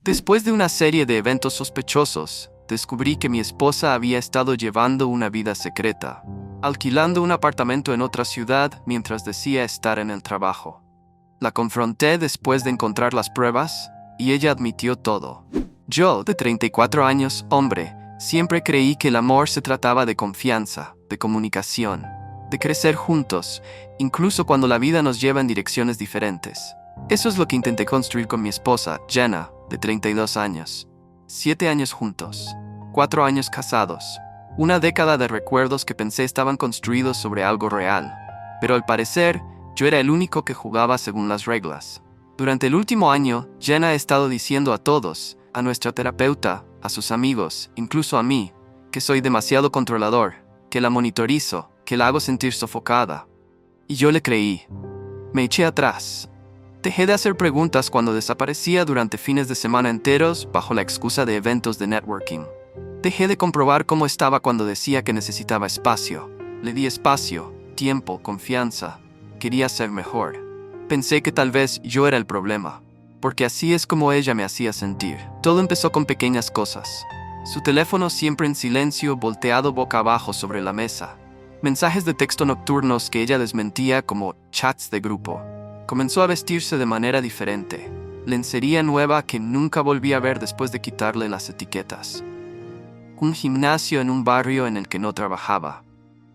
Después de una serie de eventos sospechosos, descubrí que mi esposa había estado llevando una vida secreta, alquilando un apartamento en otra ciudad mientras decía estar en el trabajo. La confronté después de encontrar las pruebas, y ella admitió todo. Yo, de 34 años, hombre, siempre creí que el amor se trataba de confianza, de comunicación, de crecer juntos, incluso cuando la vida nos lleva en direcciones diferentes. Eso es lo que intenté construir con mi esposa, Jenna, de 32 años. 7 años juntos, 4 años casados, una década de recuerdos que pensé estaban construidos sobre algo real. Pero al parecer, yo era el único que jugaba según las reglas. Durante el último año, Jenna ha estado diciendo a todos, a nuestra terapeuta, a sus amigos, incluso a mí, que soy demasiado controlador, que la monitorizo, que la hago sentir sofocada. Y yo le creí. Me eché atrás. Dejé de hacer preguntas cuando desaparecía durante fines de semana enteros bajo la excusa de eventos de networking. Dejé de comprobar cómo estaba cuando decía que necesitaba espacio. Le di espacio, tiempo, confianza. Quería ser mejor. Pensé que tal vez yo era el problema, porque así es como ella me hacía sentir. Todo empezó con pequeñas cosas. Su teléfono siempre en silencio, volteado boca abajo sobre la mesa. Mensajes de texto nocturnos que ella desmentía como chats de grupo. Comenzó a vestirse de manera diferente. Lencería nueva que nunca volví a ver después de quitarle las etiquetas. Un gimnasio en un barrio en el que no trabajaba.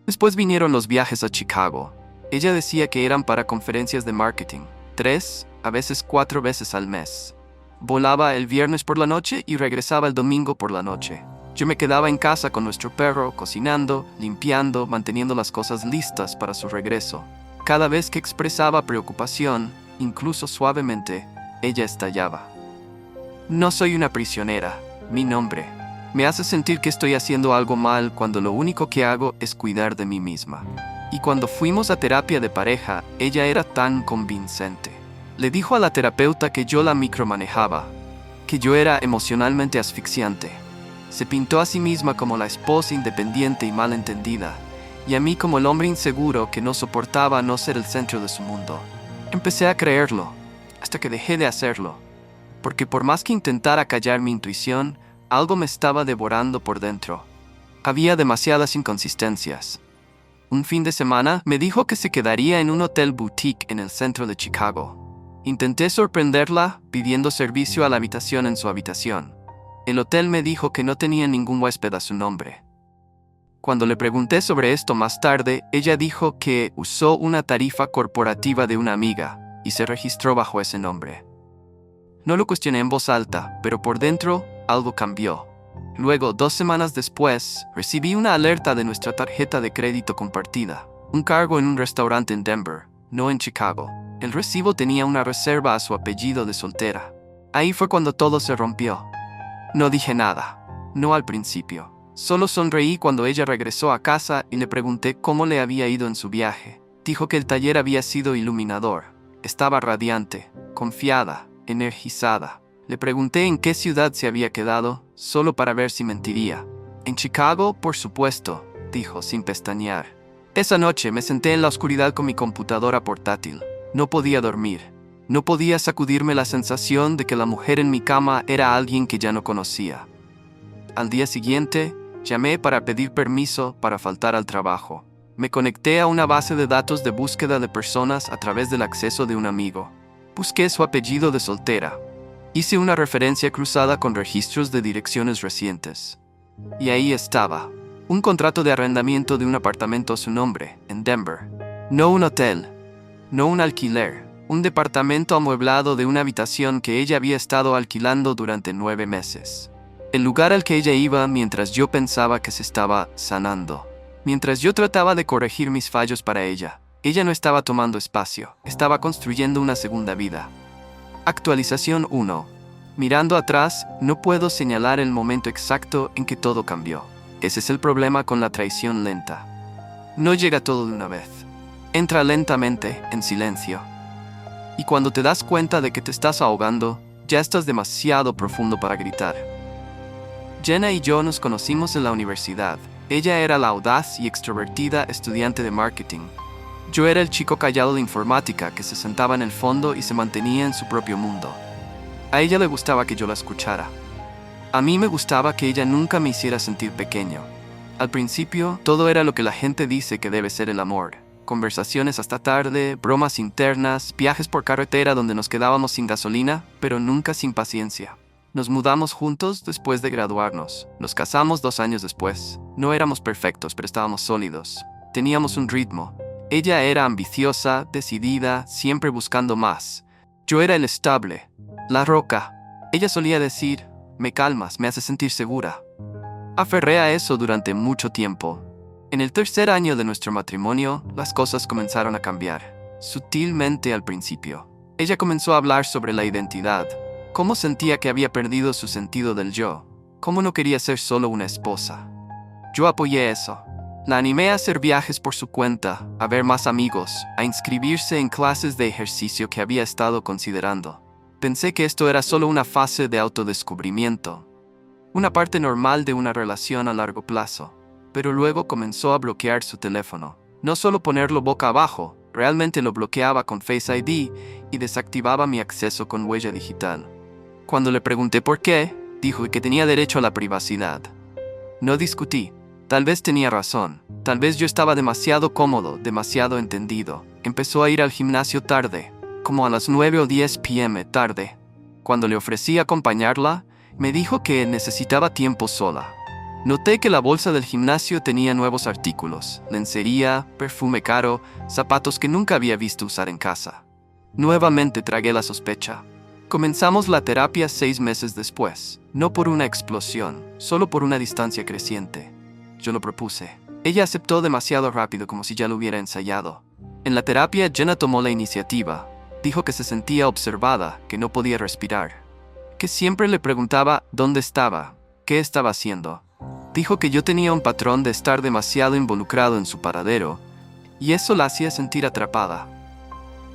Después vinieron los viajes a Chicago. Ella decía que eran para conferencias de marketing. 3, a veces 4 veces al mes. Volaba el viernes por la noche y regresaba el domingo por la noche. Yo me quedaba en casa con nuestro perro, cocinando, limpiando, manteniendo las cosas listas para su regreso. Cada vez que expresaba preocupación, incluso suavemente, ella estallaba. No soy una prisionera, mi nombre. Me hace sentir que estoy haciendo algo mal cuando lo único que hago es cuidar de mí misma. Y cuando fuimos a terapia de pareja, ella era tan convincente. Le dijo a la terapeuta que yo la micromanejaba, que yo era emocionalmente asfixiante. Se pintó a sí misma como la esposa independiente y malentendida, y a mí como el hombre inseguro que no soportaba no ser el centro de su mundo. Empecé a creerlo, hasta que dejé de hacerlo, porque por más que intentara callar mi intuición, algo me estaba devorando por dentro. Había demasiadas inconsistencias. Un fin de semana me dijo que se quedaría en un hotel boutique en el centro de Chicago. Intenté sorprenderla pidiendo servicio a la habitación en su habitación. El hotel me dijo que no tenía ningún huésped a su nombre. Cuando le pregunté sobre esto más tarde, ella dijo que usó una tarifa corporativa de una amiga y se registró bajo ese nombre. No lo cuestioné en voz alta, pero por dentro algo cambió. Luego, 2 semanas después, recibí una alerta de nuestra tarjeta de crédito compartida. Un cargo en un restaurante en Denver, no en Chicago. El recibo tenía una reserva a su apellido de soltera. Ahí fue cuando todo se rompió. No dije nada, no al principio. Solo sonreí cuando ella regresó a casa y le pregunté cómo le había ido en su viaje. Dijo que el taller había sido iluminador. Estaba radiante, confiada, energizada. Le pregunté en qué ciudad se había quedado, solo para ver si mentiría. En Chicago, por supuesto, dijo sin pestañear. Esa noche me senté en la oscuridad con mi computadora portátil. No podía dormir. No podía sacudirme la sensación de que la mujer en mi cama era alguien que ya no conocía. Al día siguiente, llamé para pedir permiso para faltar al trabajo. Me conecté a una base de datos de búsqueda de personas a través del acceso de un amigo. Busqué su apellido de soltera. Hice una referencia cruzada con registros de direcciones recientes. Y ahí estaba, un contrato de arrendamiento de un apartamento a su nombre, en Denver. No un hotel, no un alquiler, un departamento amueblado de una habitación que ella había estado alquilando durante 9 meses. El lugar al que ella iba mientras yo pensaba que se estaba sanando. Mientras yo trataba de corregir mis fallos para ella, ella no estaba tomando espacio, estaba construyendo una segunda vida. Actualización 1. Mirando atrás, no puedo señalar el momento exacto en que todo cambió. Ese es el problema con la traición lenta. No llega todo de una vez. Entra lentamente, en silencio. Y cuando te das cuenta de que te estás ahogando, ya estás demasiado profundo para gritar. Jenna y yo nos conocimos en la universidad. Ella era la audaz y extrovertida estudiante de marketing. Yo era el chico callado de informática que se sentaba en el fondo y se mantenía en su propio mundo. A ella le gustaba que yo la escuchara. A mí me gustaba que ella nunca me hiciera sentir pequeño. Al principio, todo era lo que la gente dice que debe ser el amor. Conversaciones hasta tarde, bromas internas, viajes por carretera donde nos quedábamos sin gasolina, pero nunca sin paciencia. Nos mudamos juntos después de graduarnos. Nos casamos 2 años después. No éramos perfectos, pero estábamos sólidos. Teníamos un ritmo. Ella era ambiciosa, decidida, siempre buscando más. Yo era el estable, la roca. Ella solía decir, me calmas, me haces sentir segura. Aferré a eso durante mucho tiempo. En el 3er año de nuestro matrimonio, las cosas comenzaron a cambiar. Sutilmente al principio. Ella comenzó a hablar sobre la identidad. Cómo sentía que había perdido su sentido del yo. Cómo no quería ser solo una esposa. Yo apoyé eso. La animé a hacer viajes por su cuenta, a ver más amigos, a inscribirse en clases de ejercicio que había estado considerando. Pensé que esto era solo una fase de autodescubrimiento, una parte normal de una relación a largo plazo. Pero luego comenzó a bloquear su teléfono. No solo ponerlo boca abajo, realmente lo bloqueaba con Face ID y desactivaba mi acceso con huella digital. Cuando le pregunté por qué, dijo que tenía derecho a la privacidad. No discutí. Tal vez tenía razón. Tal vez yo estaba demasiado cómodo, demasiado entendido. Empezó a ir al gimnasio tarde, como a las 9 o 10 p.m. tarde. Cuando le ofrecí acompañarla, me dijo que necesitaba tiempo sola. Noté que la bolsa del gimnasio tenía nuevos artículos, lencería, perfume caro, zapatos que nunca había visto usar en casa. Nuevamente tragué la sospecha. Comenzamos la terapia 6 meses después, no por una explosión, solo por una distancia creciente. Yo lo propuse. Ella aceptó demasiado rápido, como si ya lo hubiera ensayado. En la terapia, Jenna tomó la iniciativa. Dijo que se sentía observada, que no podía respirar. Que siempre le preguntaba dónde estaba, qué estaba haciendo. Dijo que yo tenía un patrón de estar demasiado involucrado en su paradero, y eso la hacía sentir atrapada.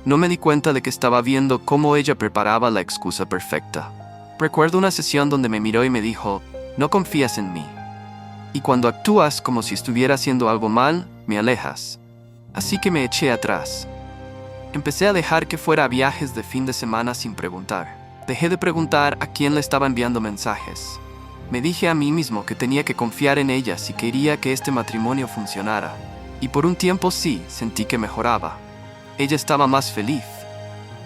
No me di cuenta de que estaba viendo cómo ella preparaba la excusa perfecta. Recuerdo una sesión donde me miró y me dijo, no confías en mí. Y cuando actúas como si estuviera haciendo algo mal, me alejas. Así que me eché atrás. Empecé a dejar que fuera a viajes de fin de semana sin preguntar. Dejé de preguntar a quién le estaba enviando mensajes. Me dije a mí mismo que tenía que confiar en ella si quería que este matrimonio funcionara. Y por un tiempo sí, sentí que mejoraba. Ella estaba más feliz.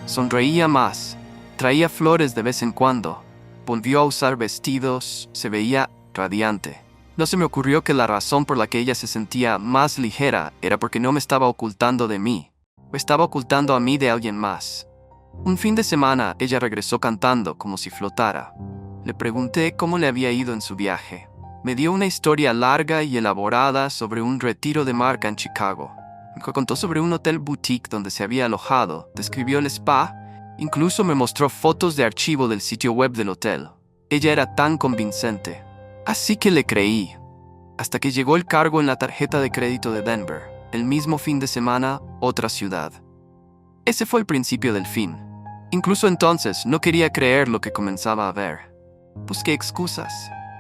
Sonreía más. Traía flores de vez en cuando. Volvió a usar vestidos. Se veía radiante. No se me ocurrió que la razón por la que ella se sentía más ligera era porque no me estaba ocultando de mí. Me estaba ocultando a mí de alguien más. Un fin de semana, ella regresó cantando como si flotara. Le pregunté cómo le había ido en su viaje. Me dio una historia larga y elaborada sobre un retiro de marca en Chicago. Me contó sobre un hotel boutique donde se había alojado, describió el spa, incluso me mostró fotos de archivo del sitio web del hotel. Ella era tan convincente. Así que le creí, hasta que llegó el cargo en la tarjeta de crédito de Denver. El mismo fin de semana, otra ciudad. Ese fue el principio del fin. Incluso entonces no quería creer lo que comenzaba a ver. Busqué excusas.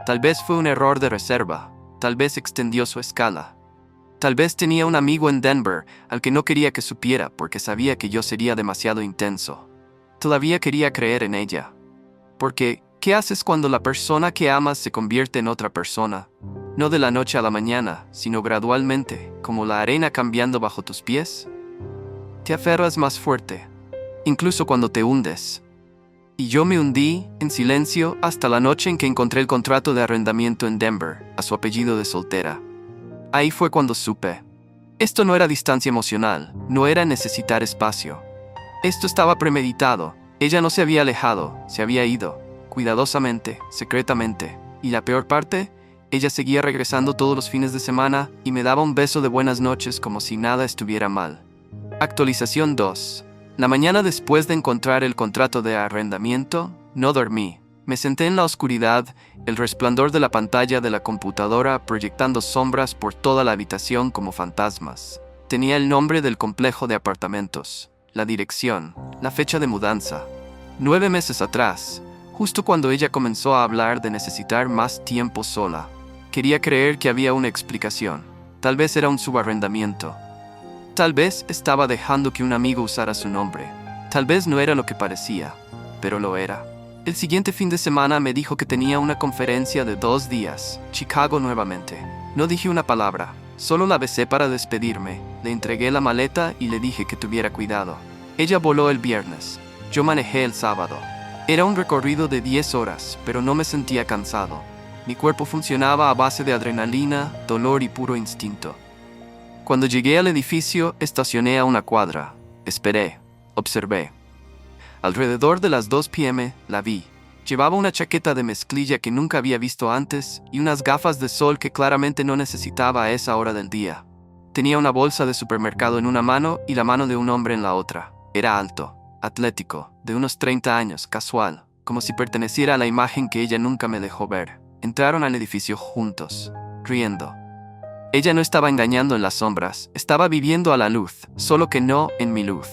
Tal vez fue un error de reserva. Tal vez extendió su escala. Tal vez tenía un amigo en Denver al que no quería que supiera porque sabía que yo sería demasiado intenso. Todavía quería creer en ella. Porque ¿qué haces cuando la persona que amas se convierte en otra persona? No de la noche a la mañana, sino gradualmente, como la arena cambiando bajo tus pies. Te aferras más fuerte, incluso cuando te hundes. Y yo me hundí, en silencio, hasta la noche en que encontré el contrato de arrendamiento en Denver, a su apellido de soltera. Ahí fue cuando supe. Esto no era distancia emocional, no era necesitar espacio. Esto estaba premeditado. Ella no se había alejado, se había ido. Cuidadosamente, secretamente. Y la peor parte, ella seguía regresando todos los fines de semana y me daba un beso de buenas noches como si nada estuviera mal. Actualización 2. La mañana después de encontrar el contrato de arrendamiento, no dormí. Me senté en la oscuridad, el resplandor de la pantalla de la computadora proyectando sombras por toda la habitación como fantasmas. Tenía el nombre del complejo de apartamentos, la dirección, la fecha de mudanza. 9 meses atrás. Justo cuando ella comenzó a hablar de necesitar más tiempo sola. Quería creer que había una explicación. Tal vez era un subarrendamiento. Tal vez estaba dejando que un amigo usara su nombre. Tal vez no era lo que parecía, pero lo era. El siguiente fin de semana me dijo que tenía una conferencia de 2 días, Chicago nuevamente. No dije una palabra, solo la besé para despedirme, le entregué la maleta y le dije que tuviera cuidado. Ella voló el viernes, yo manejé el sábado. Era un recorrido de 10 horas, pero no me sentía cansado. Mi cuerpo funcionaba a base de adrenalina, dolor y puro instinto. Cuando llegué al edificio, estacioné a una cuadra. Esperé, observé. Alrededor de las 2 p.m. la vi. Llevaba una chaqueta de mezclilla que nunca había visto antes y unas gafas de sol que claramente no necesitaba a esa hora del día. Tenía una bolsa de supermercado en una mano y la mano de un hombre en la otra. Era alto, atlético, de unos 30 años, casual, como si perteneciera a la imagen que ella nunca me dejó ver. Entraron al edificio juntos, riendo. Ella no estaba engañando en las sombras, estaba viviendo a la luz, solo que no en mi luz.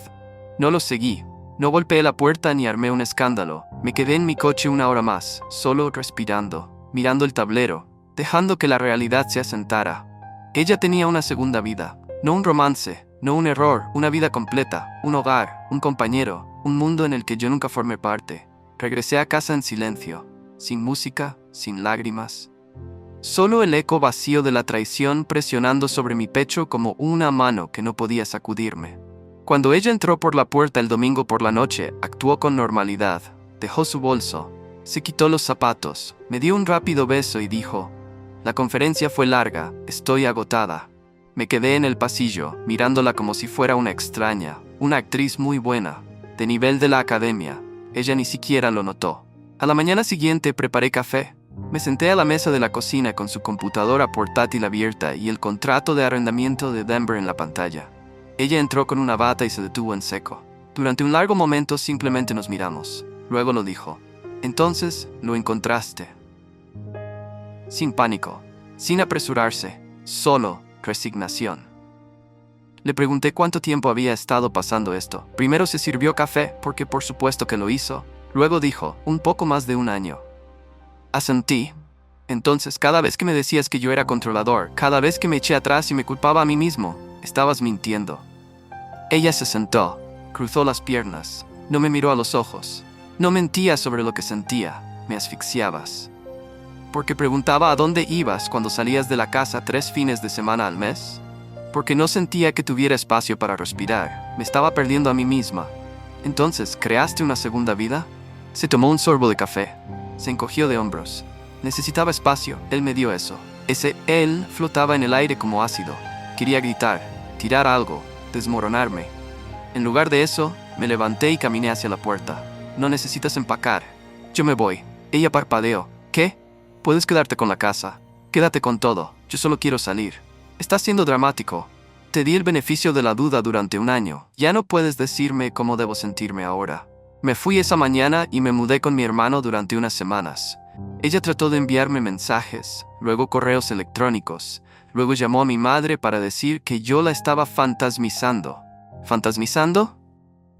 No los seguí. No golpeé la puerta ni armé un escándalo. Me quedé en mi coche 1 hora más, solo respirando, mirando el tablero, dejando que la realidad se asentara. Ella tenía una segunda vida, no un romance, no un error, una vida completa, un hogar, un compañero, un mundo en el que yo nunca formé parte. Regresé a casa en silencio, sin música, sin lágrimas. Solo el eco vacío de la traición presionando sobre mi pecho como una mano que no podía sacudirme. Cuando ella entró por la puerta el domingo por la noche, actuó con normalidad. Dejó su bolso, se quitó los zapatos, me dio un rápido beso y dijo: «La conferencia fue larga, estoy agotada». Me quedé en el pasillo, mirándola como si fuera una extraña, una actriz muy buena, de nivel de la academia. Ella ni siquiera lo notó. A la mañana siguiente preparé café. Me senté a la mesa de la cocina con su computadora portátil abierta y el contrato de arrendamiento de Denver en la pantalla. Ella entró con una bata y se detuvo en seco. Durante un largo momento simplemente nos miramos. Luego lo dijo: «Entonces, lo encontraste». Sin pánico, sin apresurarse, solo resignación. Le pregunté cuánto tiempo había estado pasando esto. Primero se sirvió café, porque por supuesto que lo hizo. Luego dijo: «Un poco más de 1 año». Asentí. Entonces, cada vez que me decías que yo era controlador, cada vez que me eché atrás y me culpaba a mí mismo, estabas mintiendo. Ella se sentó, cruzó las piernas, no me miró a los ojos. No mentía sobre lo que sentía, me asfixiabas. ¿Porque preguntaba a dónde ibas cuando salías de la casa 3 fines de semana al mes? Porque no sentía que tuviera espacio para respirar, me estaba perdiendo a mí misma. Entonces, ¿creaste una segunda vida? Se tomó un sorbo de café, se encogió de hombros. Necesitaba espacio, él me dio eso. Ese él flotaba en el aire como ácido. Quería gritar, tirar algo, desmoronarme. En lugar de eso, me levanté y caminé hacia la puerta. «No necesitas empacar. Yo me voy». Ella parpadeó. «¿Qué? Puedes quedarte con la casa. Quédate con todo. Yo solo quiero salir». «Estás siendo dramático. Te di el beneficio de la duda durante 1 año. Ya no puedes decirme cómo debo sentirme ahora». Me fui esa mañana y me mudé con mi hermano durante unas semanas. Ella trató de enviarme mensajes, luego correos electrónicos. Luego llamó a mi madre para decir que yo la estaba fantasmizando. ¿Fantasmizando?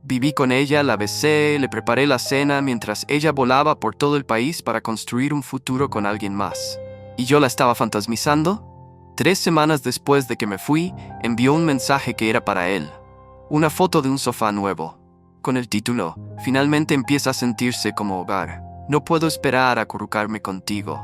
Viví con ella, la besé, le preparé la cena mientras ella volaba por todo el país para construir un futuro con alguien más. ¿Y yo la estaba fantasmizando? 3 semanas después de que me fui, envió un mensaje que era para él. Una foto de un sofá nuevo. Con el título: «Finalmente empieza a sentirse como hogar. No puedo esperar a acurrucarme contigo».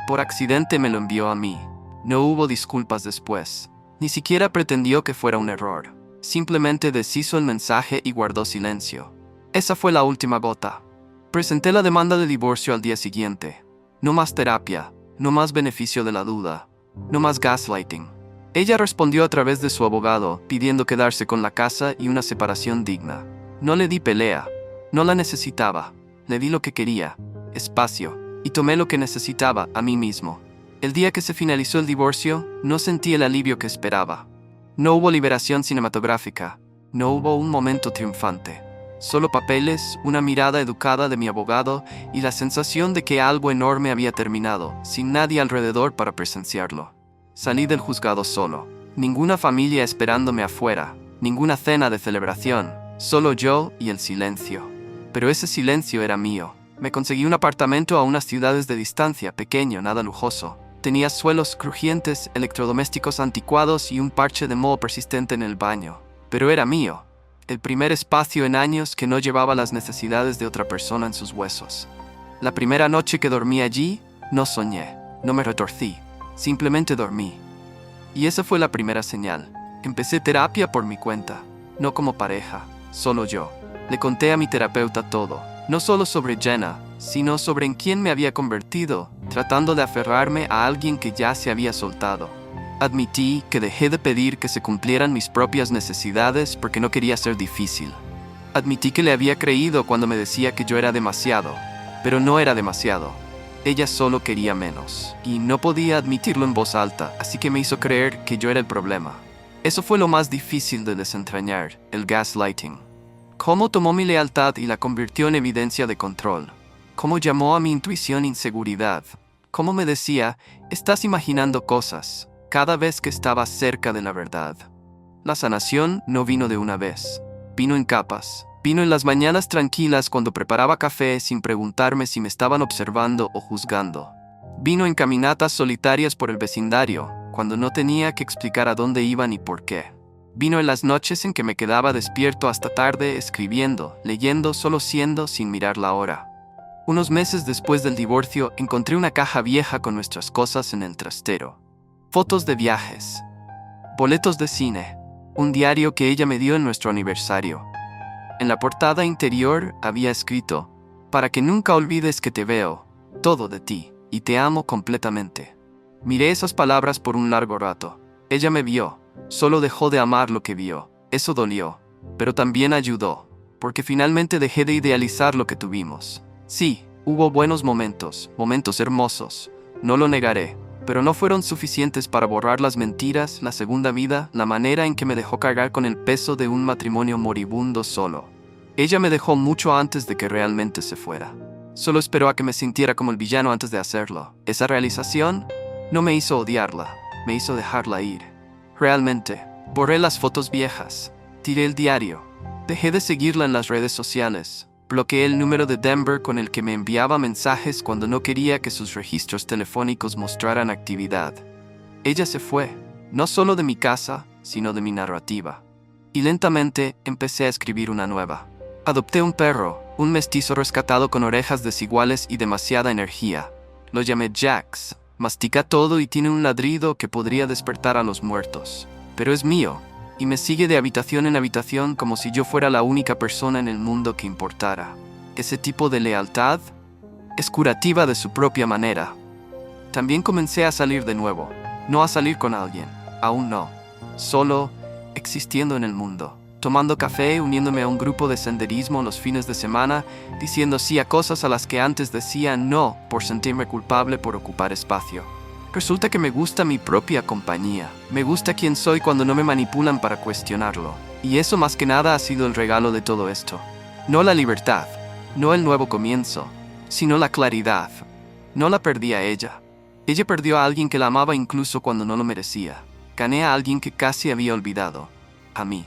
Por accidente me lo envió a mí. No hubo disculpas después. Ni siquiera pretendió que fuera un error. Simplemente deshizo el mensaje y guardó silencio. Esa fue la última gota. Presenté la demanda de divorcio al día siguiente. No más terapia, no más beneficio de la duda, no más gaslighting. Ella respondió a través de su abogado, pidiendo quedarse con la casa y una separación digna. No le di pelea. No la necesitaba. Le di lo que quería, espacio, y tomé lo que necesitaba a mí mismo. El día que se finalizó el divorcio, no sentí el alivio que esperaba. No hubo liberación cinematográfica, no hubo un momento triunfante. Solo papeles, una mirada educada de mi abogado y la sensación de que algo enorme había terminado, sin nadie alrededor para presenciarlo. Salí del juzgado solo. Ninguna familia esperándome afuera, ninguna cena de celebración, solo yo y el silencio. Pero ese silencio era mío. Me conseguí un apartamento a unas ciudades de distancia, pequeño, nada lujoso. Tenía suelos crujientes, electrodomésticos anticuados y un parche de moho persistente en el baño. Pero era mío. el primer espacio en años que no llevaba las necesidades de otra persona en sus huesos. La primera noche que dormí allí, no soñé, no me retorcí, simplemente dormí. Y esa fue la primera señal. Empecé terapia por mi cuenta, no como pareja, solo yo. Le conté a mi terapeuta todo, no solo sobre Jenna, sino sobre en quién me había convertido, tratando de aferrarme a alguien que ya se había soltado. Admití que dejé de pedir que se cumplieran mis propias necesidades porque no quería ser difícil. Admití que le había creído cuando me decía que yo era demasiado, pero no era demasiado. Ella solo quería menos, y no podía admitirlo en voz alta, así que me hizo creer que yo era el problema. Eso fue lo más difícil de desentrañar, el gaslighting. Cómo tomó mi lealtad y la convirtió en evidencia de control. Cómo llamó a mi intuición inseguridad. Cómo me decía, estás imaginando cosas, cada vez que estaba cerca de la verdad. La sanación no vino de una vez. Vino en capas. Vino en las mañanas tranquilas cuando preparaba café sin preguntarme si me estaban observando o juzgando. Vino en caminatas solitarias por el vecindario, cuando no tenía que explicar a dónde iba ni por qué. Vino en las noches en que me quedaba despierto hasta tarde escribiendo, leyendo, solo siendo, sin mirar la hora. Unos meses después del divorcio, encontré una caja vieja con nuestras cosas en el trastero. Fotos de viajes, boletos de cine, un diario que ella me dio en nuestro aniversario. En la portada interior había escrito, para que nunca olvides que te veo, todo de ti, y te amo completamente. Miré esas palabras por un largo rato. Ella me vio. Solo dejó de amar lo que vio. Eso dolió, pero también ayudó, porque finalmente dejé de idealizar lo que tuvimos. Sí, hubo buenos momentos, momentos hermosos, no lo negaré, pero no fueron suficientes para borrar las mentiras, la segunda vida, la manera en que me dejó cargar con el peso de un matrimonio moribundo solo. Ella me dejó mucho antes de que realmente se fuera. Solo esperó a que me sintiera como el villano antes de hacerlo. Esa realización no me hizo odiarla, me hizo dejarla ir. Realmente, borré las fotos viejas, tiré el diario, dejé de seguirla en las redes sociales, bloqueé el número de Denver con el que me enviaba mensajes cuando no quería que sus registros telefónicos mostraran actividad. Ella se fue, no solo de mi casa, sino de mi narrativa. Y lentamente empecé a escribir una nueva. Adopté un perro, un mestizo rescatado con orejas desiguales y demasiada energía. Lo llamé Jax. Mastica todo y tiene un ladrido que podría despertar a los muertos. Pero es mío, y me sigue de habitación en habitación como si yo fuera la única persona en el mundo que importara. Ese tipo de lealtad es curativa de su propia manera. También comencé a salir de nuevo, no a salir con alguien, aún no. Solo existiendo en el mundo, tomando café, uniéndome a un grupo de senderismo los fines de semana, diciendo sí a cosas a las que antes decía no por sentirme culpable por ocupar espacio. Resulta que me gusta mi propia compañía. Me gusta quién soy cuando no me manipulan para cuestionarlo. Y eso más que nada ha sido el regalo de todo esto. No la libertad, no el nuevo comienzo, sino la claridad. No la perdí a ella. Ella perdió a alguien que la amaba incluso cuando no lo merecía. Gané a alguien que casi había olvidado. A mí.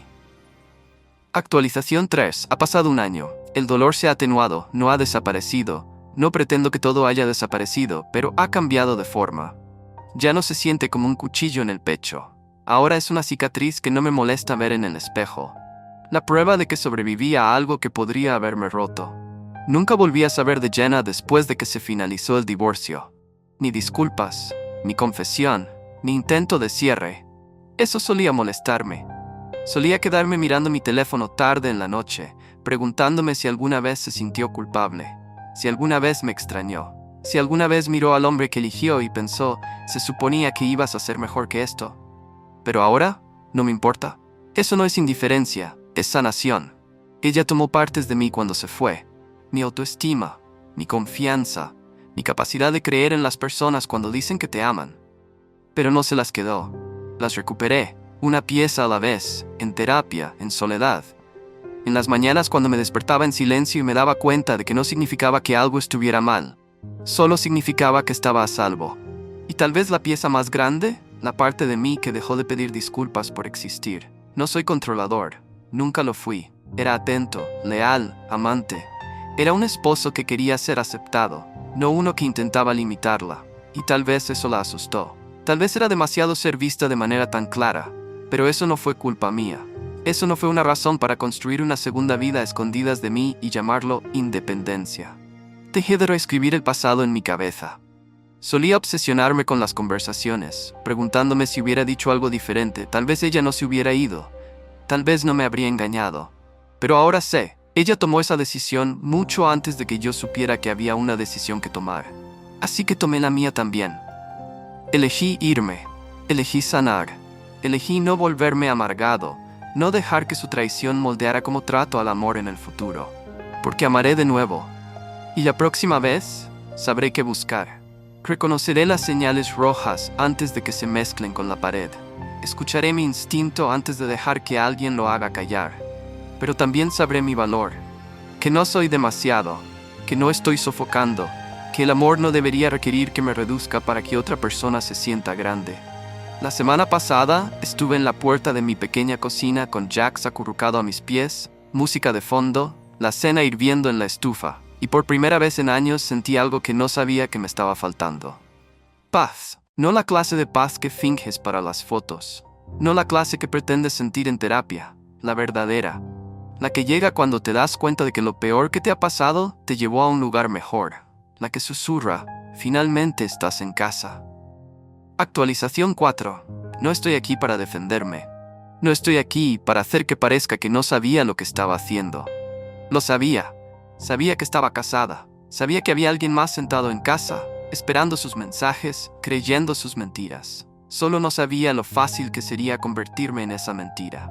Actualización 3. Ha pasado un año. El dolor se ha atenuado, no ha desaparecido. No pretendo que todo haya desaparecido, pero ha cambiado de forma. Ya no se siente como un cuchillo en el pecho. Ahora es una cicatriz que no me molesta ver en el espejo. La prueba de que sobreviví a algo que podría haberme roto. Nunca volví a saber de Jenna después de que se finalizó el divorcio. Ni disculpas, ni confesión, ni intento de cierre. Eso solía molestarme. Solía quedarme mirando mi teléfono tarde en la noche, preguntándome si alguna vez se sintió culpable, si alguna vez me extrañó, si alguna vez miró al hombre que eligió y pensó, se suponía que ibas a ser mejor que esto. Pero ahora, no me importa. Eso no es indiferencia, es sanación. Ella tomó partes de mí cuando se fue. Mi autoestima, mi confianza, mi capacidad de creer en las personas cuando dicen que te aman. Pero no se las quedó. Las recuperé. Una pieza a la vez, en terapia, en soledad. En las mañanas cuando me despertaba en silencio y me daba cuenta de que no significaba que algo estuviera mal. Solo significaba que estaba a salvo. Y tal vez la pieza más grande, la parte de mí que dejó de pedir disculpas por existir. No soy controlador, nunca lo fui. Era atento, leal, amante. Era un esposo que quería ser aceptado, no uno que intentaba limitarla. Y tal vez eso la asustó. Tal vez era demasiado ser vista de manera tan clara. Pero eso no fue culpa mía. Eso no fue una razón para construir una segunda vida a escondidas de mí y llamarlo independencia. Dejé de reescribir el pasado en mi cabeza. Solía obsesionarme con las conversaciones, preguntándome si hubiera dicho algo diferente. Tal vez ella no se hubiera ido. Tal vez no me habría engañado. Pero ahora sé, ella tomó esa decisión mucho antes de que yo supiera que había una decisión que tomar. Así que tomé la mía también. Elegí irme. Elegí sanar. Elegí no volverme amargado, no dejar que su traición moldeara cómo trato al amor en el futuro. Porque amaré de nuevo. Y la próxima vez, sabré qué buscar. Reconoceré las señales rojas antes de que se mezclen con la pared. Escucharé mi instinto antes de dejar que alguien lo haga callar. Pero también sabré mi valor. Que no soy demasiado. Que no estoy sofocando. Que el amor no debería requerir que me reduzca para que otra persona se sienta grande. La semana pasada estuve en la puerta de mi pequeña cocina con Jax acurrucado a mis pies, música de fondo, la cena hirviendo en la estufa. Y por primera vez en años sentí algo que no sabía que me estaba faltando. Paz. No la clase de paz que finges para las fotos. No la clase que pretendes sentir en terapia. La verdadera. La que llega cuando te das cuenta de que lo peor que te ha pasado te llevó a un lugar mejor. La que susurra, finalmente estás en casa. Actualización 4. No estoy aquí para defenderme. No estoy aquí para hacer que parezca que no sabía lo que estaba haciendo. Lo sabía. Sabía que estaba casada. Sabía que había alguien más sentado en casa, esperando sus mensajes, creyendo sus mentiras. Solo no sabía lo fácil que sería convertirme en esa mentira.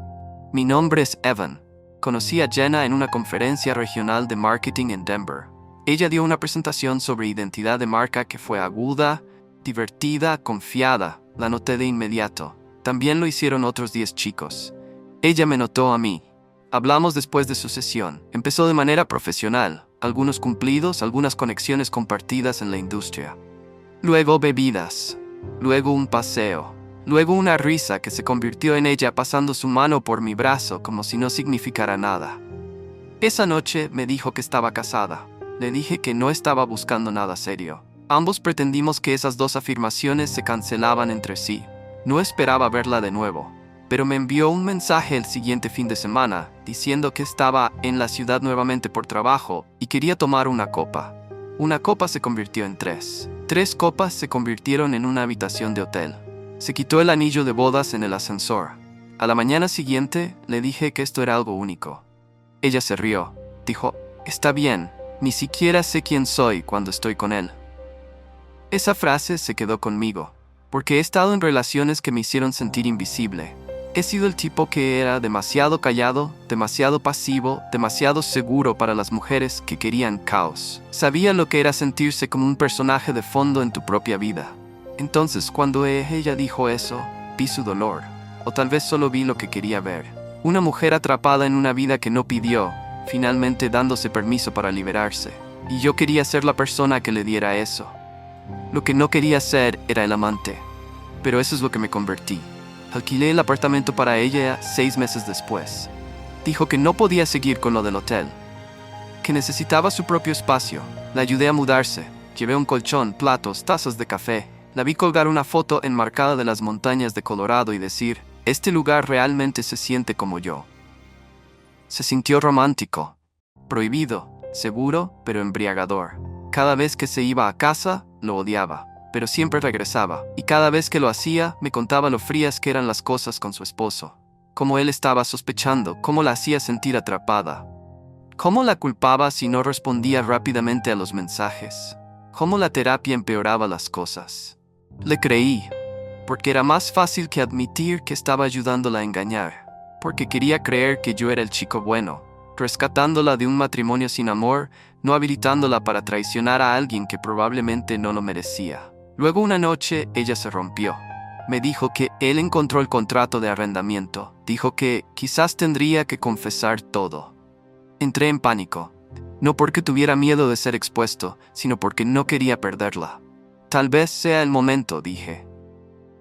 Mi nombre es Evan. Conocí a Jenna en una conferencia regional de marketing en Denver. Ella dio una presentación sobre identidad de marca que fue aguda, divertida, confiada. La noté de inmediato. También lo hicieron otros 10 chicos. Ella me notó a mí. Hablamos después de su sesión. Empezó de manera profesional, algunos cumplidos, algunas conexiones compartidas en la industria. Luego bebidas, luego un paseo, luego una risa que se convirtió en ella pasando su mano por mi brazo como si no significara nada. Esa noche me dijo que estaba casada. Le dije que no estaba buscando nada serio. Ambos pretendimos que esas dos afirmaciones se cancelaban entre sí. No esperaba verla de nuevo. Pero me envió un mensaje el siguiente fin de semana, diciendo que estaba en la ciudad nuevamente por trabajo y quería tomar una copa. Una copa se convirtió en 3. 3 copas se convirtieron en una habitación de hotel. Se quitó el anillo de bodas en el ascensor. A la mañana siguiente le dije que esto era algo único. Ella se rió. Dijo, está bien, ni siquiera sé quién soy cuando estoy con él. Esa frase se quedó conmigo, porque he estado en relaciones que me hicieron sentir invisible. He sido el tipo que era demasiado callado, demasiado pasivo, demasiado seguro para las mujeres que querían caos. Sabía lo que era sentirse como un personaje de fondo en tu propia vida. Entonces, cuando ella dijo eso, vi su dolor. O tal vez solo vi lo que quería ver. Una mujer atrapada en una vida que no pidió, finalmente dándose permiso para liberarse. Y yo quería ser la persona que le diera eso. Lo que no quería ser era el amante. Pero eso es lo que me convertí. Alquilé el apartamento para ella 6 meses después. Dijo que no podía seguir con lo del hotel, que necesitaba su propio espacio. La ayudé a mudarse. Llevé un colchón, platos, tazas de café. La vi colgar una foto enmarcada de las montañas de Colorado y decir, este lugar realmente se siente como yo. Se sintió romántico, prohibido, seguro, pero embriagador. Cada vez que se iba a casa, lo odiaba. Pero siempre regresaba, y cada vez que lo hacía, me contaba lo frías que eran las cosas con su esposo. Cómo él estaba sospechando, cómo la hacía sentir atrapada. Cómo la culpaba si no respondía rápidamente a los mensajes. Cómo la terapia empeoraba las cosas. Le creí, porque era más fácil que admitir que estaba ayudándola a engañar. Porque quería creer que yo era el chico bueno, rescatándola de un matrimonio sin amor, no habilitándola para traicionar a alguien que probablemente no lo merecía. Luego una noche ella se rompió. Me dijo que él encontró el contrato de arrendamiento. Dijo que quizás tendría que confesar todo. Entré en pánico. No porque tuviera miedo de ser expuesto, sino porque no quería perderla. Tal vez sea el momento, dije.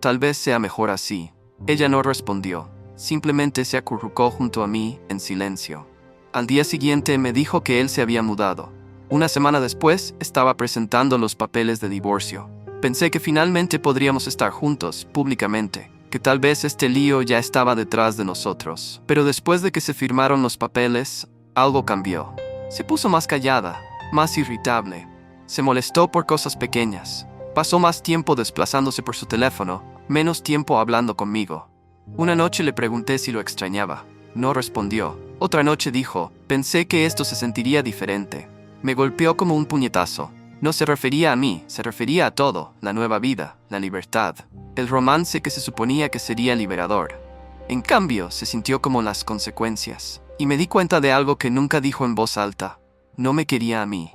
Tal vez sea mejor así. Ella no respondió. Simplemente se acurrucó junto a mí, en silencio. Al día siguiente me dijo que él se había mudado. Una semana después, estaba presentando los papeles de divorcio. Pensé que finalmente podríamos estar juntos, públicamente, que tal vez este lío ya estaba detrás de nosotros. Pero después de que se firmaron los papeles, algo cambió. Se puso más callada, más irritable. Se molestó por cosas pequeñas. Pasó más tiempo desplazándose por su teléfono, menos tiempo hablando conmigo. Una noche le pregunté si lo extrañaba. No respondió. Otra noche dijo, pensé que esto se sentiría diferente. Me golpeó como un puñetazo. No se refería a mí, se refería a todo, la nueva vida, la libertad, el romance que se suponía que sería liberador. En cambio, se sintió como las consecuencias. Y me di cuenta de algo que nunca dijo en voz alta. No me quería a mí.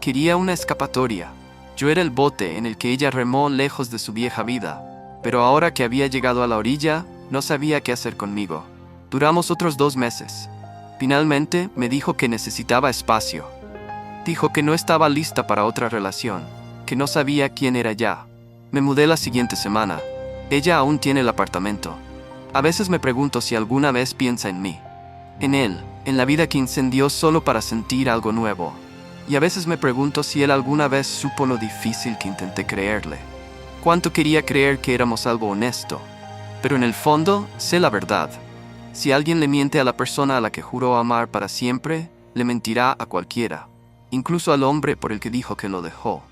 Quería una escapatoria. Yo era el bote en el que ella remó lejos de su vieja vida. Pero ahora que había llegado a la orilla, no sabía qué hacer conmigo. Duramos otros 2 meses. Finalmente, me dijo que necesitaba espacio. Dijo que no estaba lista para otra relación, que no sabía quién era ya. Me mudé la siguiente semana. Ella aún tiene el apartamento. A veces me pregunto si alguna vez piensa en mí. En él, en la vida que incendió solo para sentir algo nuevo. Y a veces me pregunto si él alguna vez supo lo difícil que intenté creerle. Cuánto quería creer que éramos algo honesto. Pero en el fondo, sé la verdad. Si alguien le miente a la persona a la que juró amar para siempre, le mentirá a cualquiera. Incluso al hombre por el que dijo que lo dejó.